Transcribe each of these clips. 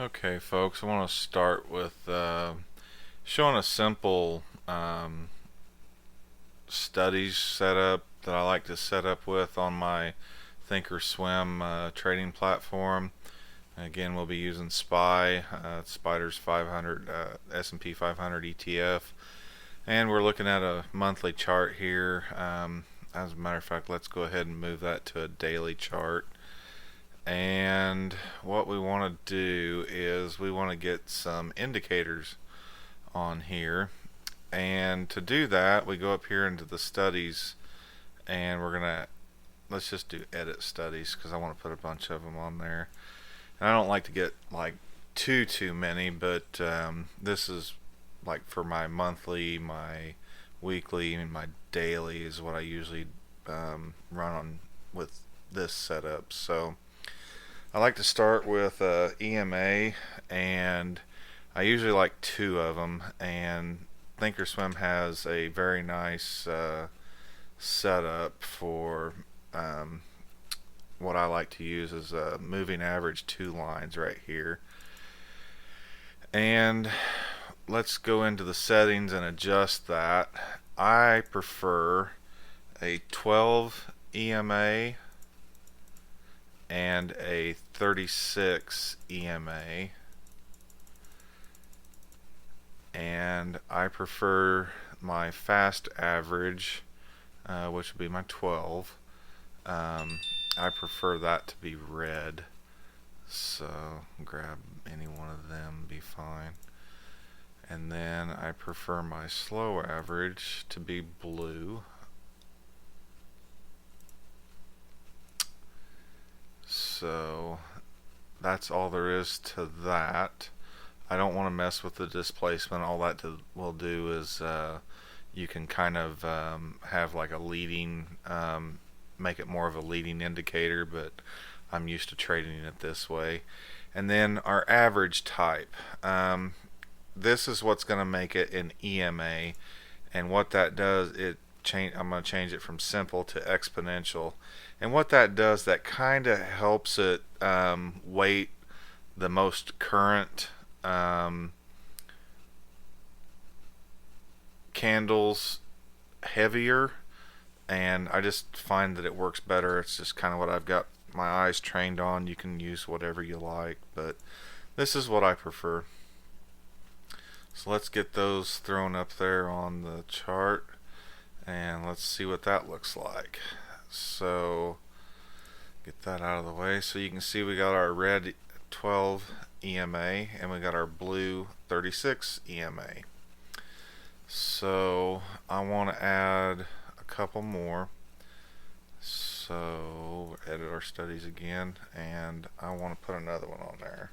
Okay, folks, I want to start with showing a simple studies setup that I like to set up with on my ThinkorSwim trading platform. Again, we'll be using SPY, Spider's 500 S&P 500 ETF, and we're looking at a monthly chart here. As a matter of fact, let's go ahead and move that to a daily chart. And what we want to do is we want to get some indicators on here, and to do that we go up here into the studies, and let's just do edit studies because I want to put a bunch of them on there, and I don't like to get like too many, but this is like for my monthly, my weekly, and my daily is what I usually run on with this setup. So I like to start with EMA, and I usually like two of them, and ThinkorSwim has a very nice setup for what I like to use is a moving average two lines right here. And let's go into the settings and adjust that. I prefer a 12 EMA and a 36 EMA, and I prefer my fast average, which would be my 12. I prefer that to be red, so grab any one of them, be fine. And then I prefer my slow average to be blue. So that's all there is to that. I don't want to mess with the displacement. All that will do is you can kind of have like a leading, make it more of a leading indicator, but I'm used to trading it this way. And then our average type. This is what's going to make it an EMA, and what that does, I'm going to change it from simple to exponential. And what that does, that kind of helps it weight the most current candles heavier, and I just find that it works better. It's just kind of what I've got my eyes trained on. You can use whatever you like, but this is what I prefer. So let's get those thrown up there on the chart, and let's see what that looks like. So get that out of the way. So you can see we got our red 12 EMA and we got our blue 36 EMA. So I want to add a couple more. So edit our studies again, and I want to put another one on there.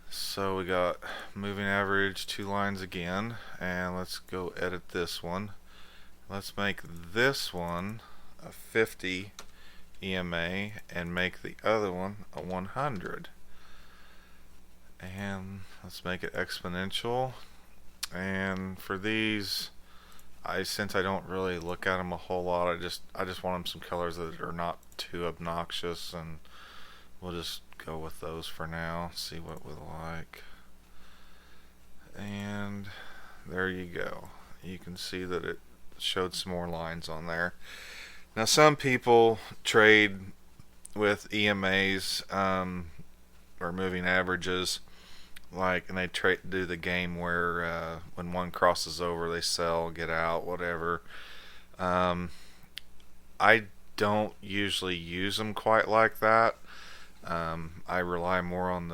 So we got moving average two lines again, and let's go edit this one. Let's make this one a 50 EMA and make the other one a 100. And let's make it exponential. And for these, since I don't really look at them a whole lot, I just want them some colors that are not too obnoxious, and we'll just go with those for now. See what we like. And there you go. You can see that it showed some more lines on there. Now some people trade with EMAs or moving averages, and they do the game where when one crosses over they sell, get out, whatever. I don't usually use them quite like that. I rely more on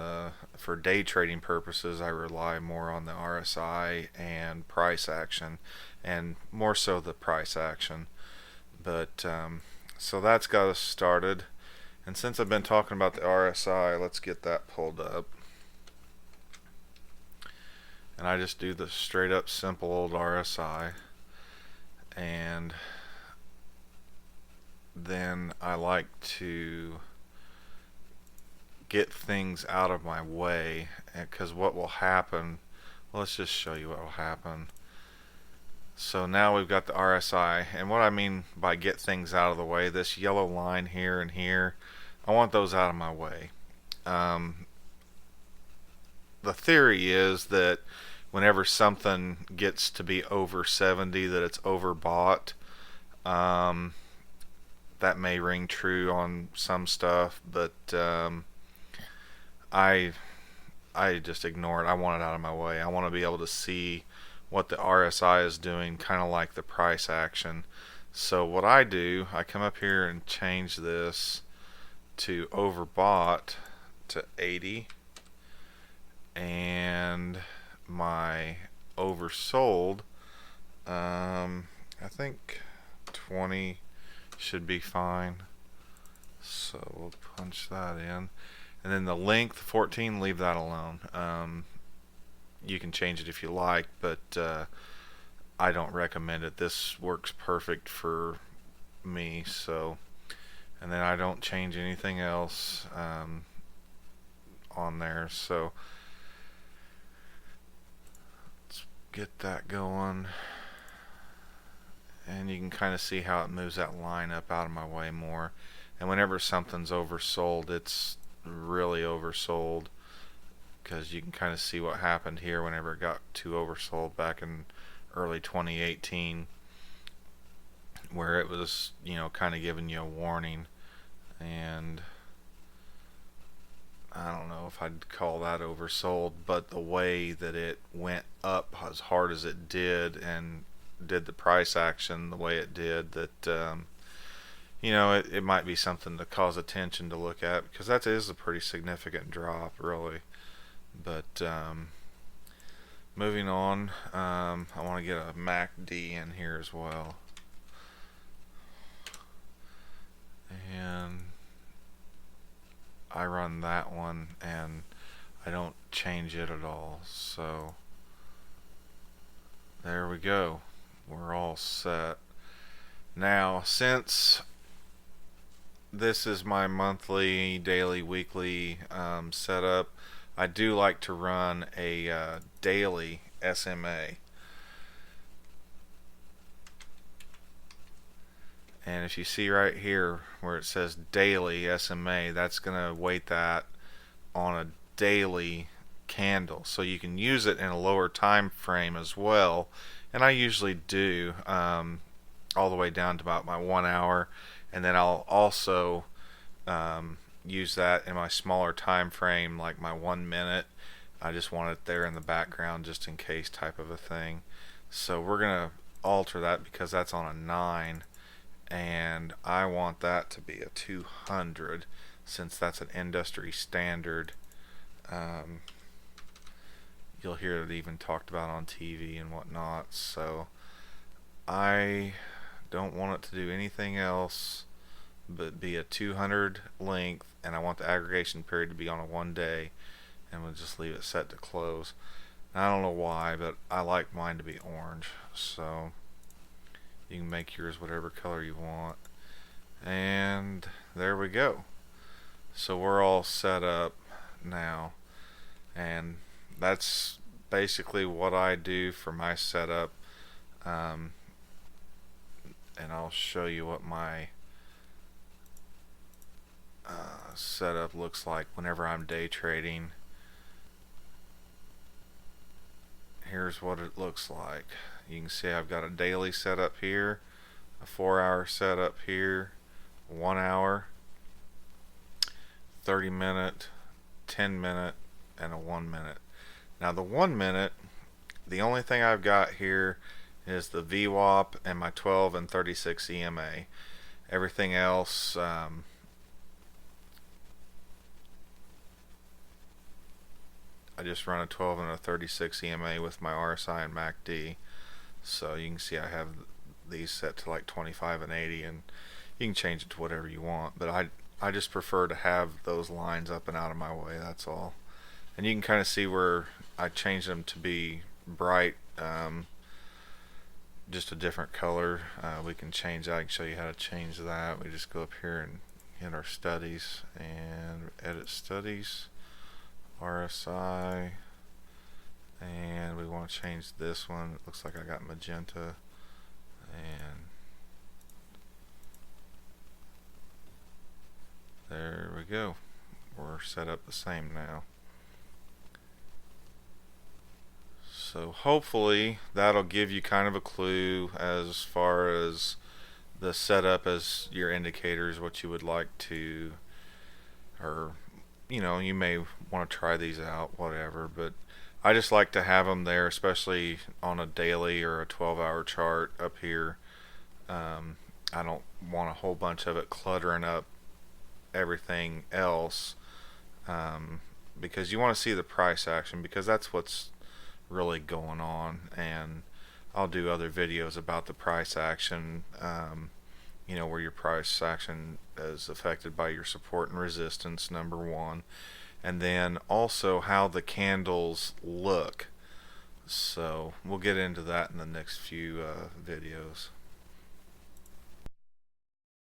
for day trading purposes, I rely more on the RSI and price action, and more so the price action. But so that's got us started, and since I've been talking about the RSI, let's get that pulled up. And I just do the straight up simple old RSI, and then I like to get things out of my way, because what will happen, well, let's just show you what will happen. So now we've got the RSI, and what I mean by get things out of the way, this yellow line here and here, I want those out of my way. the theory is that whenever something gets to be over 70, that it's overbought. Um, that may ring true on some stuff, but I I just ignore it. I want it out of my way. I want to be able to see what the RSI is doing, kind of like the price action. So what I do, I come up here and change this to overbought to 80, and my oversold, I think 20 should be fine. So we'll punch that in. And then the length, 14, leave that alone. You can change it if you like, but I don't recommend it. This works perfect for me. So, and then I don't change anything else on there. So let's get that going. And you can kind of see how it moves that line up out of my way more. And whenever something's oversold, it's really oversold, because you can kind of see what happened here whenever it got too oversold back in early 2018, where it was, you know, kind of giving you a warning. And I don't know if I'd call that oversold, but the way that it went up as hard as it did and did the price action the way it did, that you know, it might be something to cause attention to look at, because that is a pretty significant drop, really. But moving on, I want to get a MACD in here as well. And I run that one and I don't change it at all. So there we go. We're all set. Now, since this is my monthly, daily, weekly setup, I do like to run a daily SMA. And if you see right here where it says daily SMA, that's going to weight that on a daily candle. So you can use it in a lower time frame as well. And I usually do all the way down to about my 1 hour. And then I'll also use that in my smaller time frame, like my 1 minute. I just want it there in the background just in case type of a thing. So we're going to alter that because that's on a 9. And I want that to be a 200, since that's an industry standard. You'll hear it even talked about on TV and whatnot. So I don't want it to do anything else but be a 200 length, and I want the aggregation period to be on a 1 day, and we'll just leave it set to close. I don't know why, but I like mine to be orange. So you can make yours whatever color you want. And there we go. So we're all set up now. And that's basically what I do for my setup. And I'll show you what my setup looks like whenever I'm day trading. Here's what it looks like. You can see I've got a daily setup here, a 4-hour setup here, 1 hour, 30 minute, 10 minute, and a 1 minute. Now the 1 minute, the only thing I've got here is the VWAP and my 12 and 36 EMA. Everything else, I just run a 12 and a 36 EMA with my RSI and MACD. So you can see I have these set to like 25 and 80, and you can change it to whatever you want, but I just prefer to have those lines up and out of my way, that's all. And you can kind of see where I changed them to be bright, just a different color. We can change that. I can show you how to change that. We just go up here and hit our studies and edit studies, RSI, and we want to change this one. It looks like I got magenta, and there we go. We're set up the same now. So hopefully that'll give you kind of a clue as far as the setup as your indicators, what you would like to, or you may want to try these out, whatever. But I just like to have them there, especially on a daily or a 12-hour chart up here. I don't want a whole bunch of it cluttering up everything else, because you want to see the price action, because that's what's really going on. And I'll do other videos about the price action, where your price action is affected by your support and resistance, number one, and then also how the candles look. So we'll get into that in the next few videos.